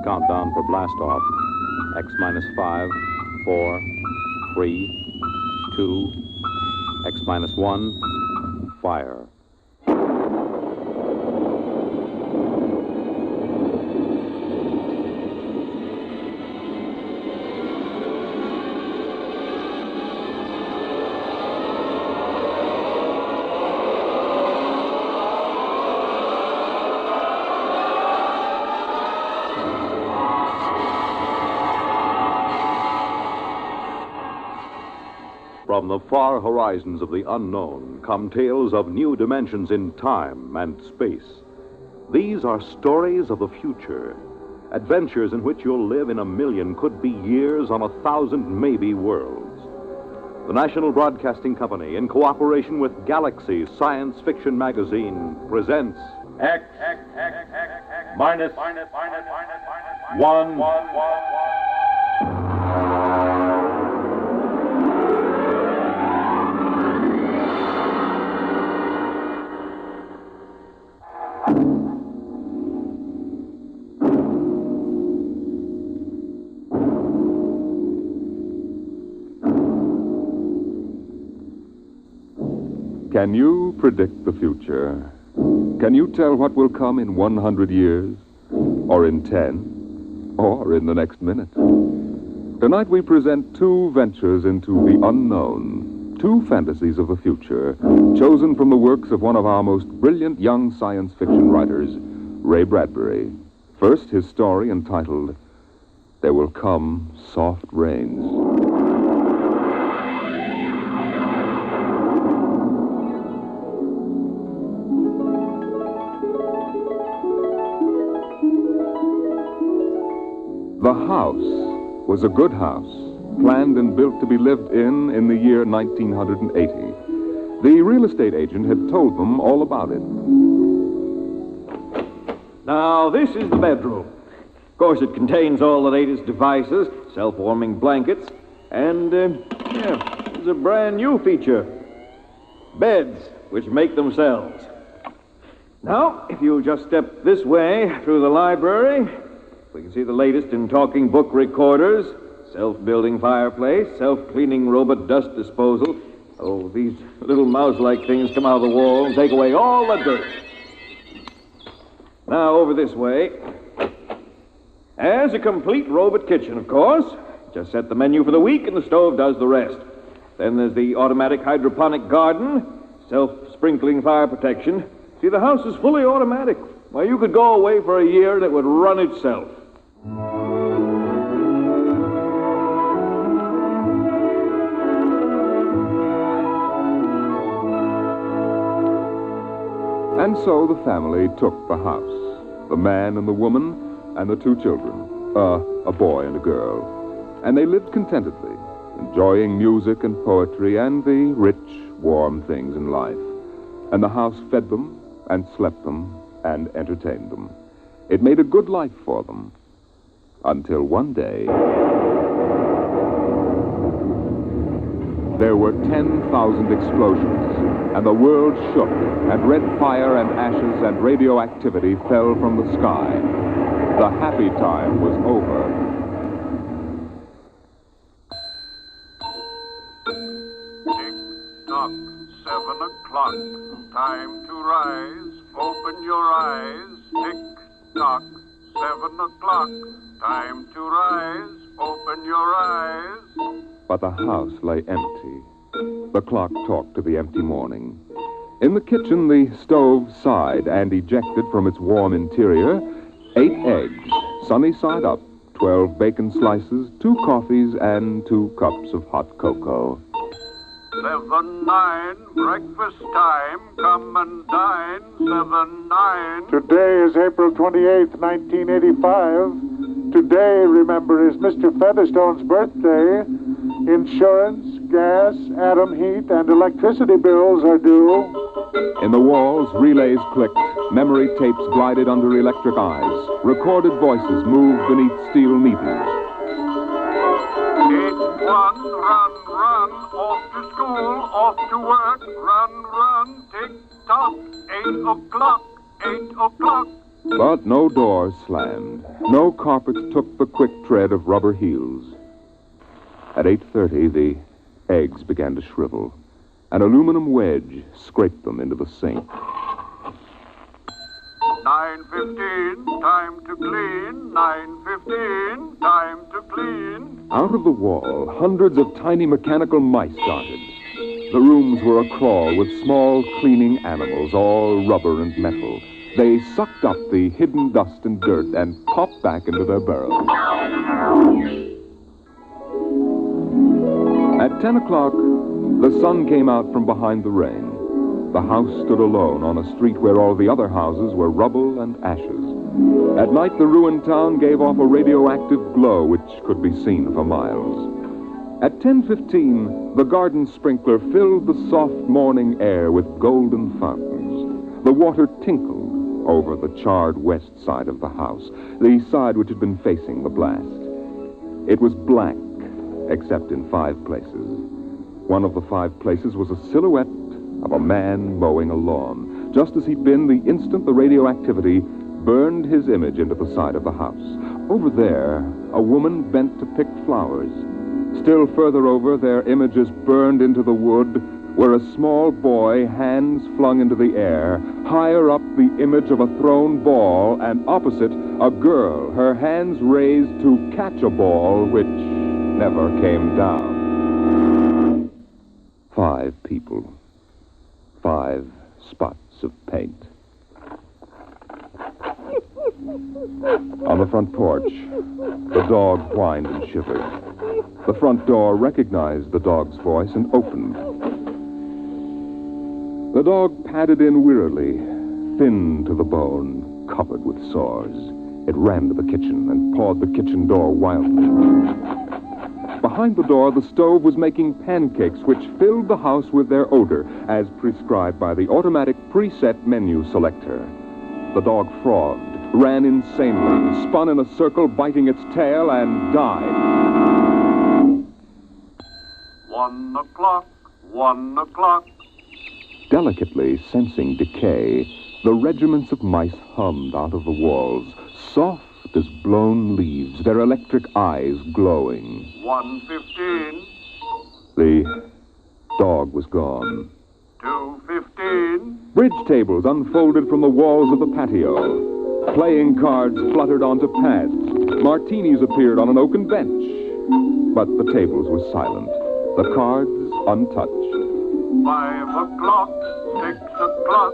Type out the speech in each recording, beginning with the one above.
countdown for blast off. X minus 5, 4, 3, 2, X minus 1, fire. From the far horizons of the unknown come tales of new dimensions in time and space. These are stories of the future, adventures in which you'll live in a million, could be years, on 1,000 maybe worlds. The National Broadcasting Company, in cooperation with Galaxy Science Fiction Magazine, presents X minus 1. Can you predict the future? Can you tell what will come in 100 years? Or in 10? Or in the next minute? Tonight we present two ventures into the unknown. Two fantasies of the future, chosen from the works of one of our most brilliant young science fiction writers, Ray Bradbury. First, his story entitled, There Will Come Soft Rains. The house was a good house, planned and built to be lived in the year 1980. The real estate agent had told them all about it. Now, this is the bedroom. Of course, it contains all the latest devices, self-warming blankets, and, there's a brand new feature. Beds, which make themselves. Now, if you just step this way through the library, we can see the latest in talking book recorders, self-building fireplace, self-cleaning robot dust disposal. Oh, these little mouse-like things come out of the wall and take away all the dirt. Now, over this way. As a complete robot kitchen, of course. Just set the menu for the week and the stove does the rest. Then there's the automatic hydroponic garden, self-sprinkling fire protection. See, the house is fully automatic. Well, you could go away for a year and it would run itself. And so the family took the house. The man and the woman and the two children. A boy and a girl. And they lived contentedly, enjoying music and poetry and the rich, warm things in life. And the house fed them and slept them and entertained them. It made a good life for them. Until one day, there were 10,000 explosions, and the world shook, and red fire and ashes and radioactivity fell from the sky. The happy time was over. Tick-tock, 7 o'clock, time to rise, open your eyes. Tick-tock, 7 o'clock, time to rise, open your eyes. But the house lay empty. The clock talked to the empty morning. In the kitchen, the stove sighed and ejected from its warm interior 8 eggs, sunny side up, 12 bacon slices, 2 coffees, and 2 cups of hot cocoa. 7-9, breakfast time, come and dine. 7-9. Today is April 28th, 1985. Today, remember, is Mr. Featherstone's birthday. Insurance, gas, atom heat, and electricity bills are due. In the walls, relays clicked, memory tapes glided under electric eyes, recorded voices moved beneath steel meters. 8-1, run, run, off to school, off to work, run, run, tick-tock, 8 o'clock, 8 o'clock, But no doors slammed. No carpets took the quick tread of rubber heels. At 8:30, the eggs began to shrivel. An aluminum wedge scraped them into the sink. 9:15, time to clean. 9:15, time to clean. Out of the wall, hundreds of tiny mechanical mice darted. The rooms were a-crawl with small cleaning animals, all rubber and metal. They sucked up the hidden dust and dirt and popped back into their burrows. At 10 o'clock, the sun came out from behind the rain. The house stood alone on a street where all the other houses were rubble and ashes. At night, the ruined town gave off a radioactive glow which could be seen for miles. At 10:15, the garden sprinkler filled the soft morning air with golden fountains. The water tinkled over the charred west side of the house, the side which had been facing the blast. It was black, except in 5 places. One of the 5 places was a silhouette of a man mowing a lawn, just as he'd been the instant the radioactivity burned his image into the side of the house. Over there, a woman bent to pick flowers. Still further over, their images burned into the wood, where a small boy, hands flung into the air, higher up the image of a thrown ball, and opposite, a girl, her hands raised to catch a ball which never came down. 5 people. 5 spots of paint. On the front porch, the dog whined and shivered. The front door recognized the dog's voice and opened. The dog padded in wearily, thin to the bone, covered with sores. It ran to the kitchen and pawed the kitchen door wildly. Behind the door, the stove was making pancakes which filled the house with their odor, as prescribed by the automatic preset menu selector. The dog frogged, ran insanely, spun in a circle, biting its tail, and died. 1 o'clock, 1 o'clock. Delicately sensing decay, the regiments of mice hummed out of the walls, soft as blown leaves, their electric eyes glowing. 1:15. The dog was gone. 2:15. Bridge tables unfolded from the walls of the patio. Playing cards fluttered onto pads. Martinis appeared on an oaken bench. But the tables were silent, the cards untouched. 5 o'clock, 6 o'clock,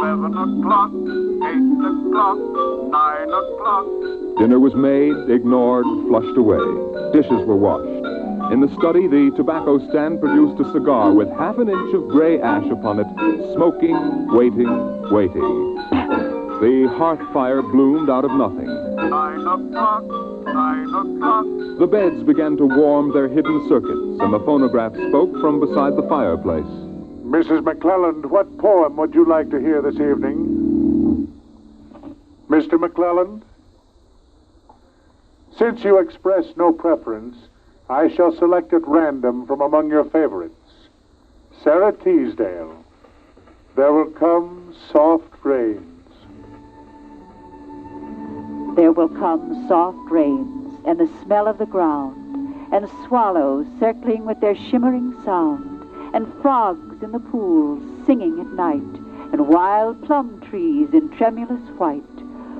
7 o'clock, 8 o'clock, 9 o'clock. Dinner was made, ignored, flushed away. Dishes were washed. In the study, the tobacco stand produced a cigar with half an inch of gray ash upon it, smoking, waiting, waiting. The hearth fire bloomed out of nothing. 9 o'clock, 9 o'clock. The beds began to warm their hidden circuits, and the phonograph spoke from beside the fireplace. Mrs. McClelland, what poem would you like to hear this evening? Mr. McClelland? Since you express no preference, I shall select at random from among your favorites. Sarah Teasdale, There Will Come Soft Rains. There will come soft rains, and the smell of the ground, and swallows circling with their shimmering sound, and frogs in the pools singing at night, and wild plum trees in tremulous white.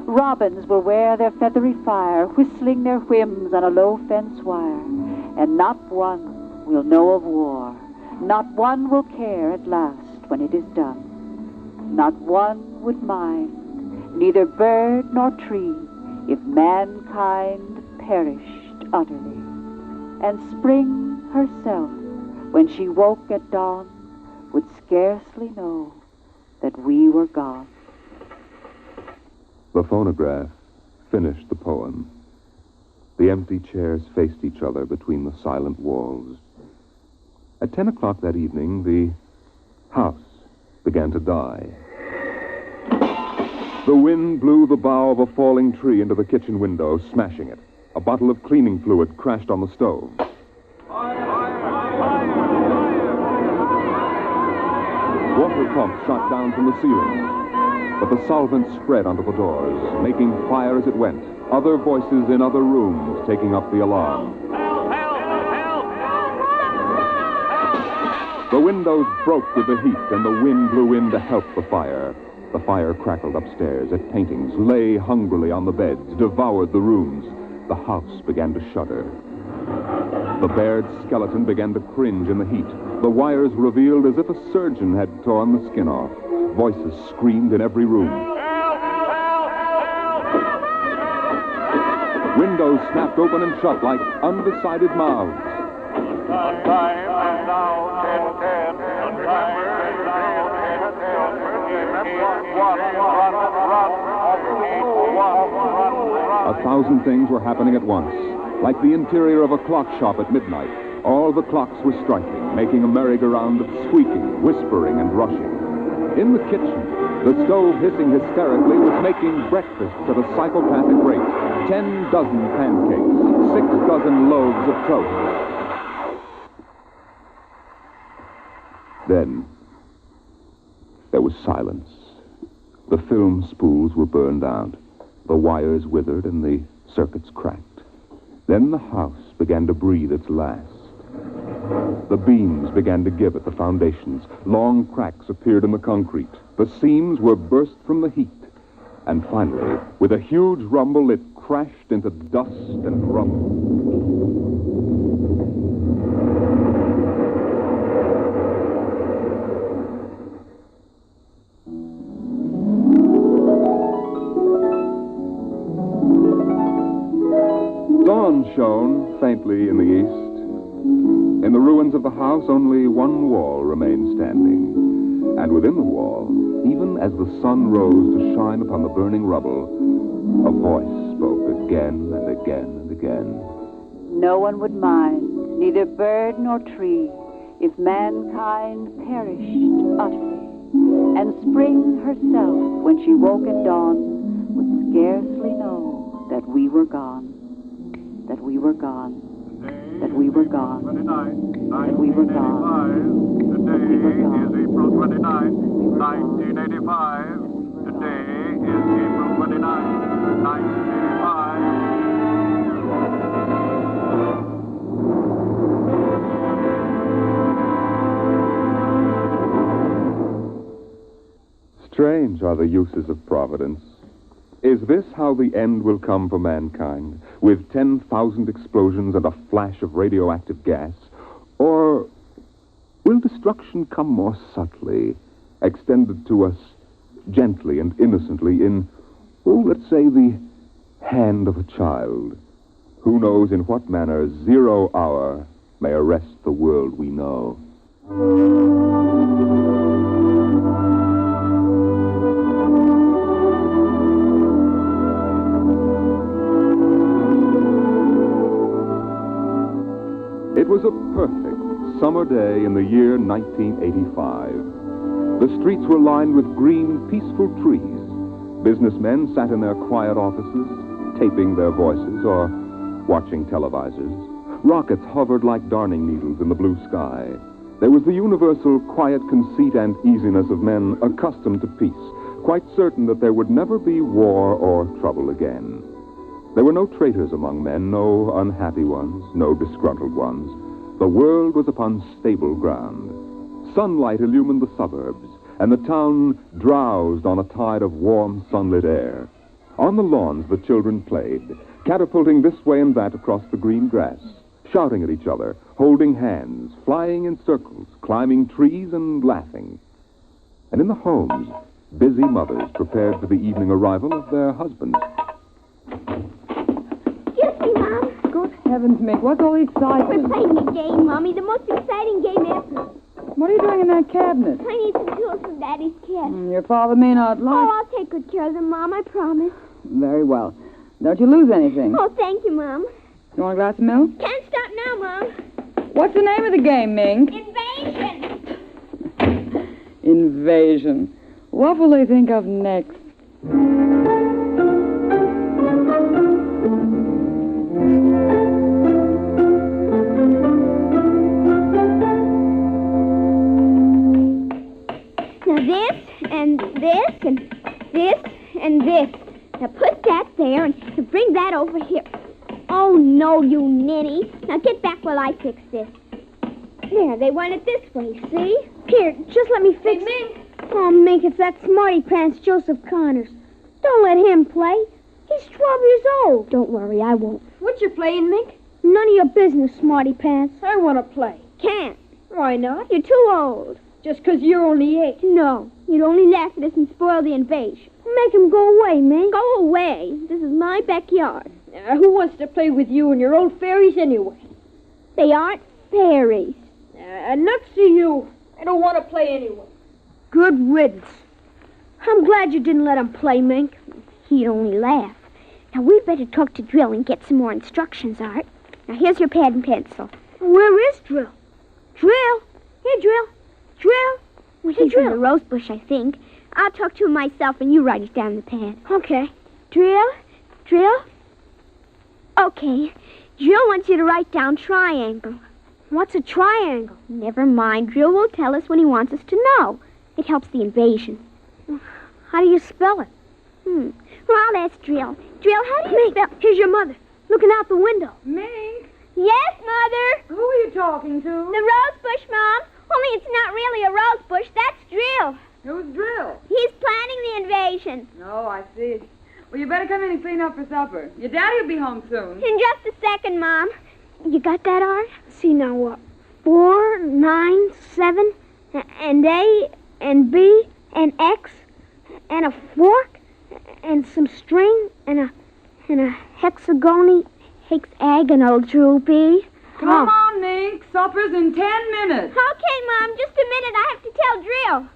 Robins will wear their feathery fire, whistling their whims on a low fence wire, and not one will know of war. Not one will care at last when it is done. Not one would mind, neither bird nor tree, if mankind perished utterly. And spring herself, when she woke at dawn, would scarcely know that we were gone. The phonograph finished the poem. The empty chairs faced each other between the silent walls. At 10 o'clock that evening, the house began to die. The wind blew the bough of a falling tree into the kitchen window, smashing it. A bottle of cleaning fluid crashed on the stove. Water pumps shot down from the ceiling. but the solvent spread onto the doors, making fire as it went. Other voices in other rooms taking up the alarm. The windows broke with the heat, and the wind blew in to help the fire. The fire crackled upstairs at paintings, lay hungrily on the beds, devoured the rooms. The house began to shudder. The bared skeleton began to cringe in the heat. The wires revealed as if a surgeon had torn the skin off. Voices screamed in every room. Windows snapped open and shut like undecided mouths. Time and now 10:10. Time and now 10:10. A thousand things were happening at once, like the interior of a clock shop at midnight. All the clocks were striking, making a merry-go-round of squeaking, whispering, and rushing. In the kitchen, the stove hissing hysterically was making breakfast at a psychopathic rate. 10 dozen pancakes, 6 dozen loaves of toast. Then, there was silence. The film spools were burned out. The wires withered and the circuits cracked. Then the house began to breathe its last. The beams began to give at the foundations. Long cracks appeared in the concrete. The seams were burst from the heat. And finally, with a huge rumble, it crashed into dust and rubble. Dawn shone faintly in the east. In the ruins of the house, only one wall remained standing. And within the wall, even as the sun rose to shine upon the burning rubble, a voice spoke again and again and again. No one would mind, neither bird nor tree, if mankind perished utterly. And spring herself, when she woke at dawn, would scarcely know that we were gone. That we were gone. That we were gone. That we were gone. Today is April 29, 1985. Today is April 29, 1985. Strange are the uses of Providence. Is this how the end will come for mankind, with 10,000 explosions and a flash of radioactive gas? Or will destruction come more subtly, extended to us gently and innocently in, let's say, the hand of a child? Who knows in what manner 0 hour may arrest the world we know? It was a perfect summer day in the year 1985. The streets were lined with green, peaceful trees. Businessmen sat in their quiet offices, taping their voices or watching televisors. Rockets hovered like darning needles in the blue sky. There was the universal quiet conceit and easiness of men accustomed to peace, quite certain that there would never be war or trouble again. There were no traitors among men, no unhappy ones, no disgruntled ones. The world was upon stable ground. Sunlight illumined the suburbs, and the town drowsed on a tide of warm, sunlit air. On the lawns, the children played, catapulting this way and that across the green grass, shouting at each other, holding hands, flying in circles, climbing trees, and laughing. And in the homes, busy mothers prepared for the evening arrival of their husbands. Excuse me, Mom. Good heavens, Mick, what's all the excitement? We're playing a game, Mommy, the most exciting game ever. What are you doing in that cabinet? I need some tools from Daddy's kit. Your father may not like... Oh, I'll take good care of them, Mom, I promise. Very well. Don't you lose anything. Oh, thank you, Mom. You want a glass of milk? Can't stop now, Mom. What's the name of the game, Mink? Invasion! Invasion. What will they think of next? Now this, and this, and this and this. Now put that there and bring that over here. Oh, no, you ninny. Now get back while I fix this. There, they want it this way, see? Here, just let me fix it. Oh, Mink, it's that smarty pants Joseph Connors. Don't let him play. He's 12 years old. Don't worry, I won't. What you playing, Mink? None of your business, smarty pants. I want to play. Can't. Why not? You're too old. Just 'cause you're only 8. No, you'd only laugh at us and spoil the invasion. Make him go away, Mink. Go away. This is my backyard. Who wants to play with you and your old fairies anyway? They aren't fairies. Nuts to you. I don't want to play anyway. Good riddance. I'm glad you didn't let him play, Mink. He'd only laugh. Now, we'd better talk to Drill and get some more instructions, Art. Now, here's your pad and pencil. Where is Drill? Drill? Here, Drill. Drill? Well, he's in the rose bush, I think. I'll talk to him myself, and you write it down in the pad. Okay. Drill? Drill? Okay. Drill wants you to write down triangle. What's a triangle? Never mind. Drill will tell us when he wants us to know. It helps the invasion. How do you spell it? Well, I'll ask Drill. Drill, how do you spell... Here's your mother, looking out the window. Mink, Yes, Mother? who are you talking to? The rose bush, Mom. Only it's not really a rose bush. That's Drill. Who's Drill? He's planning the invasion. Oh, I see. Well, you better come in and clean up for supper. Your daddy will be home soon. In just a second, Mom. You got that, Art? See now what? 4, 9, 7, and A, and B, and X, and a fork, and some string, and a hexagony, hexagonal droopy. Come on, Mink. Supper's in 10 minutes. Okay, Mom. Just a minute. I have to tell Drill.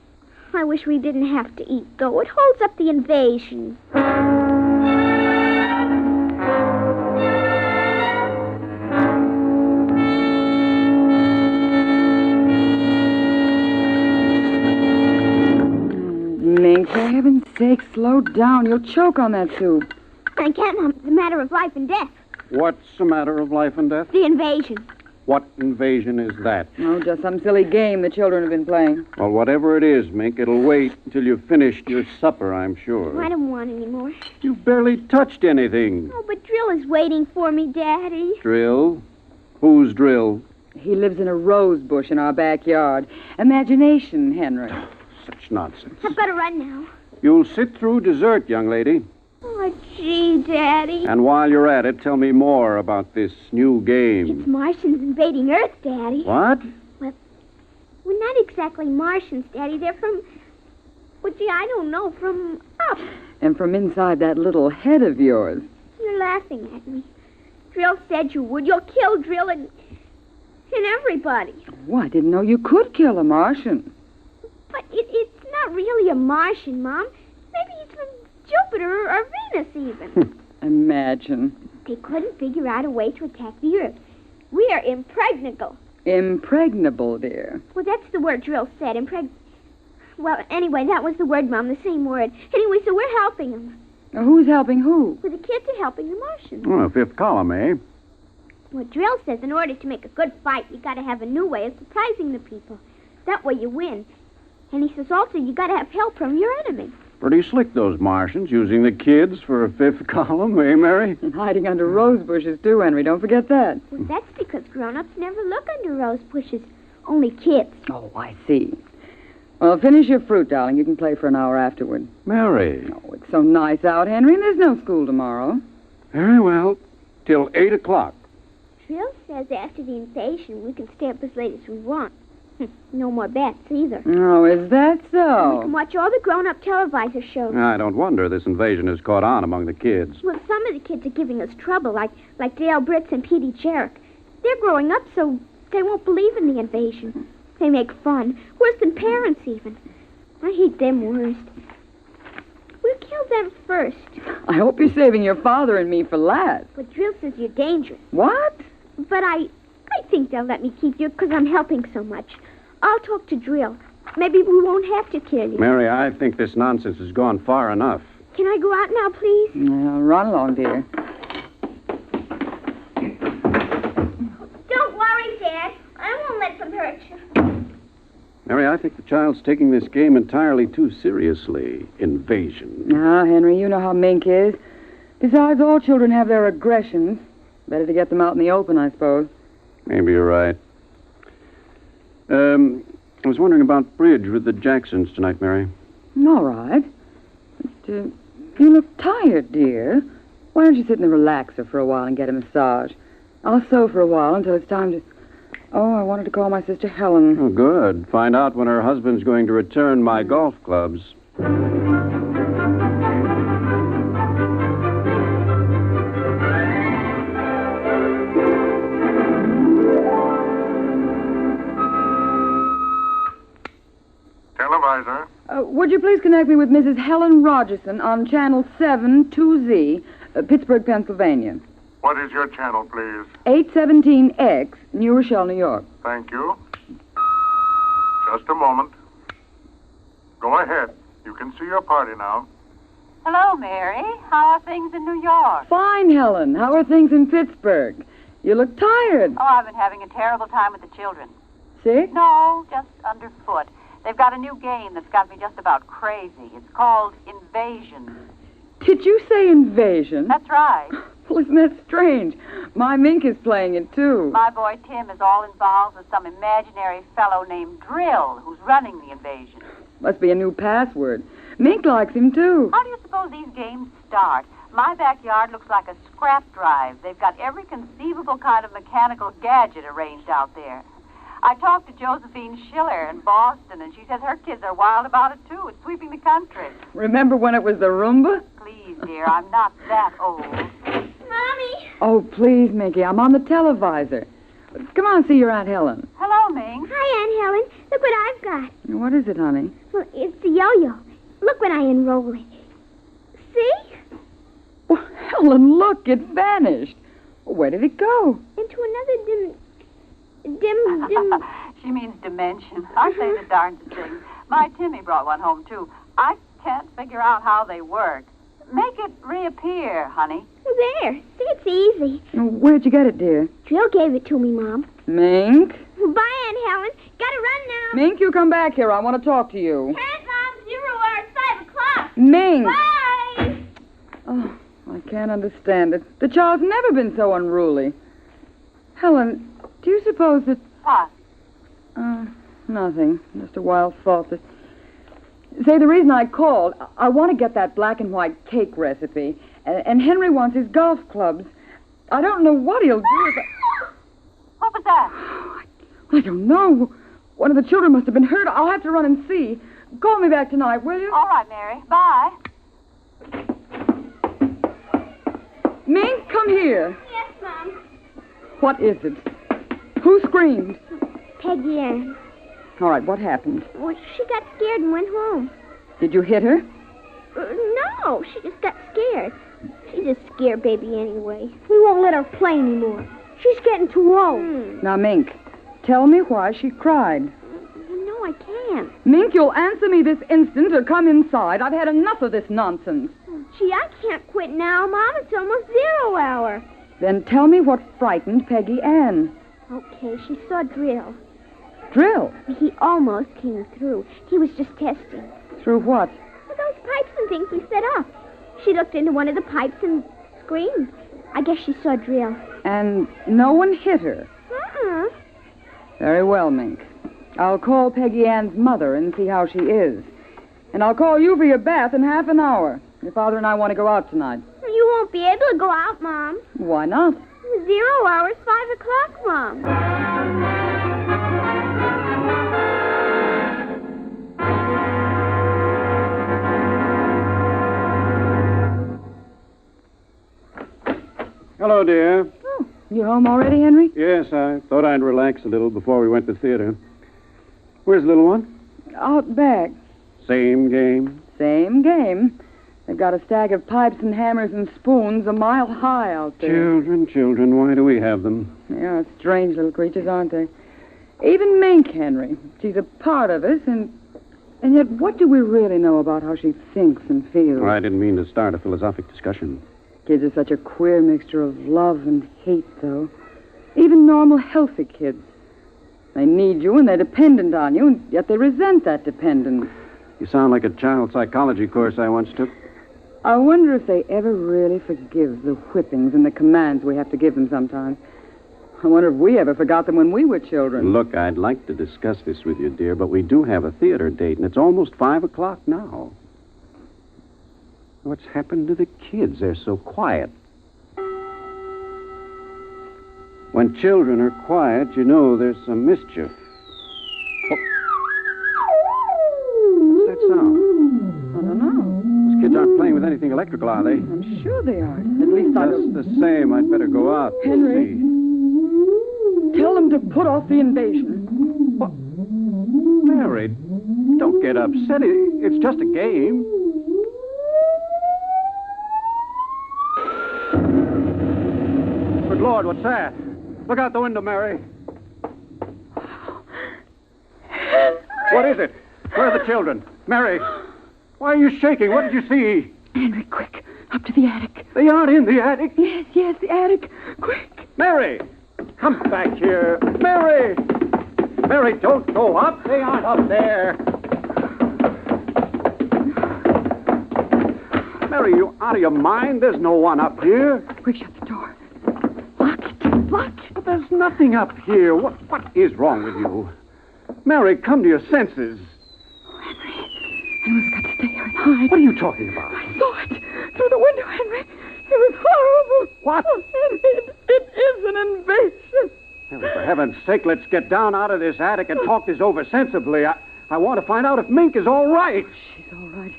I wish we didn't have to eat, though. It holds up the invasion. Mink, for heaven's sake, slow down. You'll choke on that soup. I can't, Mom. It's a matter of life and death. What's a matter of life and death? The invasion. What invasion is that? Oh, just some silly game the children have been playing. Well, whatever it is, Mink, it'll wait until you've finished your supper, I'm sure. I don't want any more. You've barely touched anything. Oh, but Drill is waiting for me, Daddy. Drill? Who's Drill? He lives in a rose bush in our backyard. Imagination, Henry. Such nonsense. I've got to run now. You'll sit through dessert, young lady. Oh, gee, Daddy. And while you're at it, tell me more about this new game. It's Martians invading Earth, Daddy. What? Well, not exactly Martians, Daddy. They're from... Well, gee, I don't know. From up. And from inside that little head of yours. You're laughing at me. Drill said you would. You'll kill Drill and everybody. Oh, I didn't know you could kill a Martian. But it's not really a Martian, Mom. Maybe he's from Jupiter or Venus, even. Imagine. They couldn't figure out a way to attack the Earth. We are impregnable. Impregnable, dear. Well, that's the word Drill said, Well, anyway, that was the word, Mom, the same word. Anyway, so we're helping them. Now, who's helping who? Well, the kids are helping the Martians. Oh, fifth column, eh? Well, Drill says in order to make a good fight, you got to have a new way of surprising the people. That way you win. And he says also you got to have help from your enemy. Pretty slick, those Martians, using the kids for a fifth column, eh, Mary? And hiding under rose bushes, too, Henry. Don't forget that. Well, that's because grown-ups never look under rose bushes. Only kids. Oh, I see. Well, finish your fruit, darling. You can play for an hour afterward. Mary. Oh, it's so nice out, Henry, and there's no school tomorrow. Very well. Till 8 o'clock. Drill says after the invasion we can stay up as late as we want. No more bets, either. Oh, is that We so? can watch all the grown-up televisor shows. I don't wonder this invasion has caught on among the kids. Well, some of the kids are giving us trouble, like Dale Britz and Petey Jarek. They're growing up, so they won't believe in the invasion. They make fun, worse than parents, even. I hate them worst. We'll kill them first. I hope you're saving your father and me for last. But Drill says you're dangerous. What? But I think they'll let me keep you because I'm helping so much. I'll talk to Drill. Maybe we won't have to kill you. Mary, I think this nonsense has gone far enough. Can I go out now, please? Well, run along, dear. Don't worry, Dad. I won't let them hurt you. Mary, I I think the child's taking this game entirely too seriously. Invasion. Ah, Henry, you know how Mink is. Besides, all children have their aggressions. Better to get them out in the open, I suppose. Maybe you're right. I was wondering about bridge with the Jacksons tonight, Mary. All right. But, you look tired, dear. Why don't you sit in the relaxer for a while and get a massage? I'll sew for a while until it's time to... Oh, I wanted to call my sister Helen. Oh, good. Find out when her husband's going to return my golf clubs. Televisor. Would you please connect me with Mrs. Helen Rogerson on Channel 7-2Z, Pittsburgh, Pennsylvania. What is your channel, please? 817X, New Rochelle, New York. Thank you. Just a moment. Go ahead. You can see your party now. Hello, Mary. How are things in New York? Fine, Helen. How are things in Pittsburgh? You look tired. Oh, I've been having a terrible time with the children. Sick? No, just underfoot. They've got a new game that's got me just about crazy. It's called Invasion. Did you say invasion? That's right. Well, isn't that strange? My Mink is playing it, too. My boy Tim is all involved with some imaginary fellow named Drill who's running the invasion. Must be a new password. Mink likes him, too. How do you suppose these games start? My backyard looks like a scrap drive. They've got every conceivable kind of mechanical gadget arranged out there. I talked to Josephine Schiller in Boston, and she says her kids are wild about it, too. It's sweeping the country. Remember when it was the Roomba? Please, dear, I'm not that old. Mommy! Oh, please, Mickey, I'm on the televisor. Come on, see your Aunt Helen. Hello, Ming. Hi, Aunt Helen. Look what I've got. What is it, honey? Well, it's a yo-yo. Look when I unroll it. See? Well, Helen, look, it vanished. Where did it go? Into another dim... She means dimension. I say the darndest things. My Timmy brought one home, too. I can't figure out how they work. Make it reappear, honey. There. See, it's easy. Where'd you get it, dear? Drill gave it to me, Mom. Mink? Bye, Aunt Helen. Gotta run now. Mink, you come back here. I want to talk to you. Here's Mom. 0 hour, 5 o'clock. Mink! Bye! Oh, I can't understand it. The child's never been so unruly. Helen, do you suppose that... What? Nothing. Just a wild thought that... Say, the reason I called, I want to get that black and white cake recipe, and Henry wants his golf clubs. I don't know what he'll do if What was that? I don't know. One of the children must have been hurt. I'll have to run and see. Call me back tonight, will you? All right, Mary. Bye. Mink, come here. Yes, Mom. What is it? Who screamed? Peggy Ann. All right, what happened? Well, she got scared and went home. Did you hit her? No, she just got scared. She's a scare baby anyway. We won't let her play anymore. She's getting too old. Now, Mink, tell me why she cried. No, I can't. Mink, you'll answer me this instant or come inside. I've had enough of this nonsense. Gee, I can't quit now, Mom. It's almost 0 hour. Then tell me what frightened Peggy Ann. Okay, she saw Drill. Drill? He almost came through. He was just testing. Through what? Well, those pipes and things we set up. She looked into one of the pipes and screamed. I guess she saw Drill. And no one hit her? Uh-uh. Very well, Mink. I'll call Peggy Ann's mother and see how she is. And I'll call you for your bath in half an hour. Your father and I want to go out tonight. You won't be able to go out, Mom. Why not? 0 hours, 5 o'clock, Mom. Hello, dear. Oh, you home already, Henry? Yes, I thought I'd relax a little before we went to theater. Where's the little one? Out back. Same game? Same game. They've got a stack of pipes and hammers and spoons a mile high out there. Children, why do we have them? Yeah, strange little creatures, aren't they? Even Mink, Henry. She's a part of us, and yet what do we really know about how she thinks and feels? Well, I didn't mean to start a philosophic discussion. Kids are such a queer mixture of love and hate, though. Even normal, healthy kids. They need you and they're dependent on you, and yet they resent that dependence. You sound like a child psychology course I once took. I wonder if they ever really forgive the whippings and the commands we have to give them sometimes. I wonder if we ever forgot them when we were children. Look, I'd like to discuss this with you, dear, but we do have a theater date, and it's almost 5 o'clock now. What's happened to the kids? They're so quiet. When children are quiet, you know there's some mischief. What's that sound? I don't know. Those kids aren't playing with anything electrical, are they? I'm sure they aren't. At least I don't... Just the same, I'd better go out. Henry. See. Tell them to put off the invasion. What? Mary, don't get upset. It's just a game. Good Lord, what's that? Look out the window, Mary. What is it? Where are the children? Mary, why are you shaking? What did you see? Henry, quick. Up to the attic. They aren't in the attic. Yes, the attic. Quick. Mary, come back here. Mary! Mary, don't go up. They aren't up there. Mary, you out of your mind? There's no one up here. Quick, shut the door. Lock it. Lock it. But there's nothing up here. What is wrong with you? Mary, come to your senses. Henry's got to stay here and hide. What are you talking about? I saw it through the window, Henry. It was horrible. What? Oh, Henry, it is an invasion. Mary, for heaven's sake, let's get down out of this attic and talk this over sensibly. I want to find out if Mink is all right. She's all right.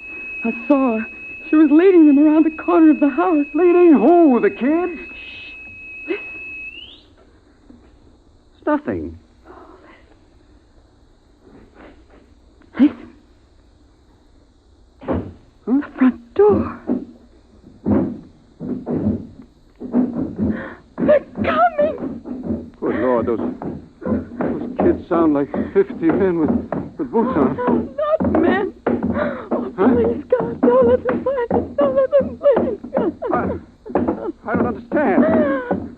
I saw her. She was leading them around the corner of the house. Leading who? The kids? Shh. Listen. It's nothing. Listen. Huh? The front door. They're coming. Good Lord, those kids sound like 50 men with boots on. No, not men. Oh, please, God, don't let them find us. Don't let them please, God. I don't understand.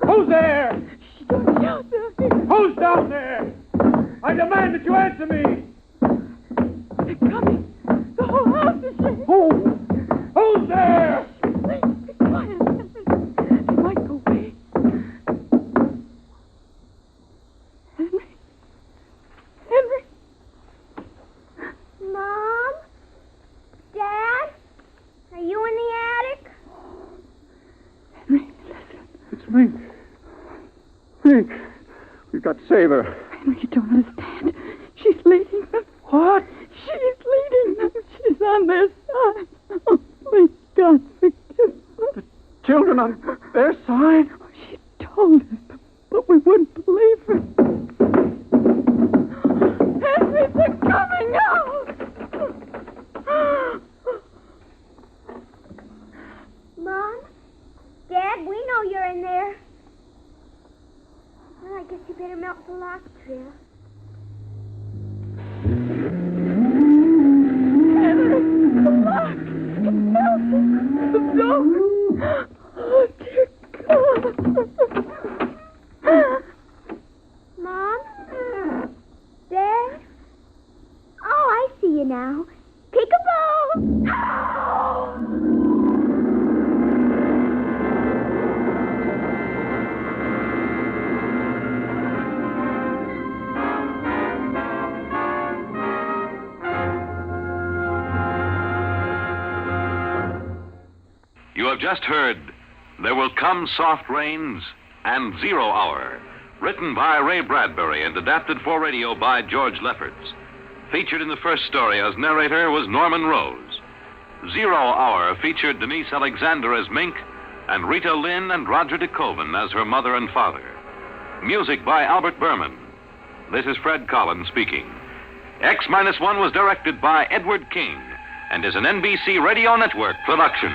Who's there? Shh, don't shout down here. Who's down there? I demand that you answer me. They're coming. The whole house is shaking. Who? Who's there? Please, be quiet. They might go away. Henry? Henry? Mom? Dad? Are you in the attic? Henry, listen. It's Mink. Mink. We've got to save her. Henry, you don't understand. She's leading them. What? She's leading them. She's on their side. Oh, please, God, forgive them. The children on their side? Oh, she told us, but we wouldn't believe her. Henry, they're coming out. Mom? Dad, we know you're in there. Well, I guess you better melt the lock, Trill. Henry, the lock. It's melting. The door. Oh, dear God. Mom? Dad? Oh, I see you now. Peekaboo! You have just heard There Will Come Soft Rains and 0 Hour, written by Ray Bradbury and adapted for radio by George Lefferts. Featured in the first story as narrator was Norman Rose. 0 Hour featured Denise Alexander as Mink and Rita Lynn and Roger DeKoven as her mother and father. Music by Albert Berman. This is Fred Collins speaking. X-1 was directed by Edward King and is an NBC Radio Network production.